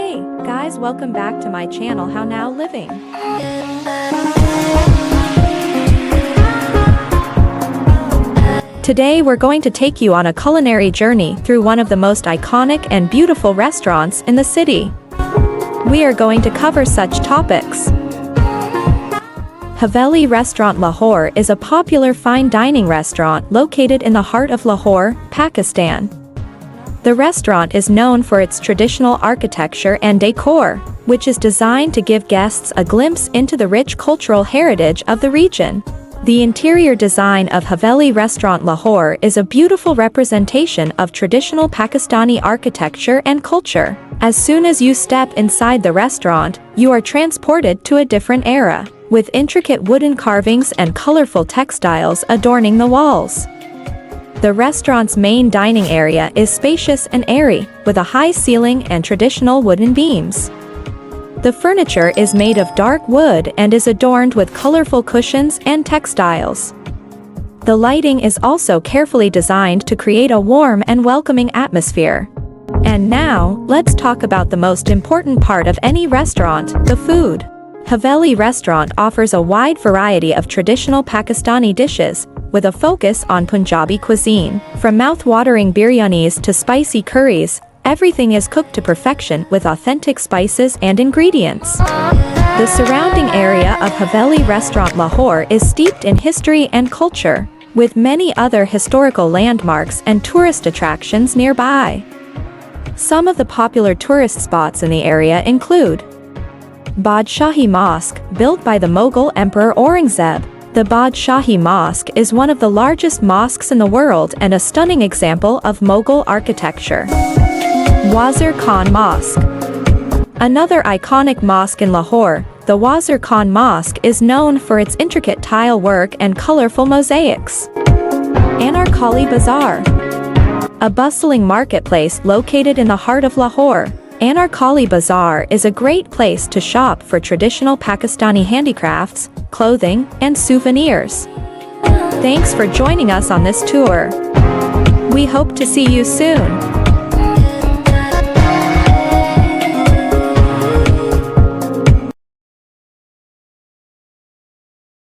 Hey, guys, welcome back to my channel How Now Living. Today we're going to take you on a culinary journey through one of the most iconic and beautiful restaurants in the city. We are going to cover such topics. Haveli Restaurant Lahore is a popular fine dining restaurant located in the heart of Lahore, Pakistan. The restaurant is known for its traditional architecture and decor, which is designed to give guests a glimpse into the rich cultural heritage of the region. The interior design of Haveli Restaurant Lahore is a beautiful representation of traditional Pakistani architecture and culture. As soon as you step inside the restaurant, you are transported to a different era, with intricate wooden carvings and colorful textiles adorning the walls. The restaurant's main dining area is spacious and airy, with a high ceiling and traditional wooden beams. The furniture is made of dark wood and is adorned with colorful cushions and textiles. The lighting is also carefully designed to create a warm and welcoming atmosphere. And now, let's talk about the most important part of any restaurant, the food. Haveli Restaurant offers a wide variety of traditional Pakistani dishes, with a focus on Punjabi cuisine. From mouth-watering biryanis to spicy curries, everything is cooked to perfection with authentic spices and ingredients. The surrounding area of Haveli Restaurant Lahore is steeped in history and culture, with many other historical landmarks and tourist attractions nearby. Some of the popular tourist spots in the area include Badshahi Mosque, built by the Mughal Emperor Aurangzeb. The Badshahi Mosque is one of the largest mosques in the world and a stunning example of Mughal architecture. Wazir Khan Mosque. Another iconic mosque in Lahore, the Wazir Khan Mosque is known for its intricate tile work and colorful mosaics. Anarkali Bazar. A bustling marketplace located in the heart of Lahore, Anarkali Bazar is a great place to shop for traditional Pakistani handicrafts, clothing, and souvenirs. Thanks for joining us on this tour. We hope to see you soon.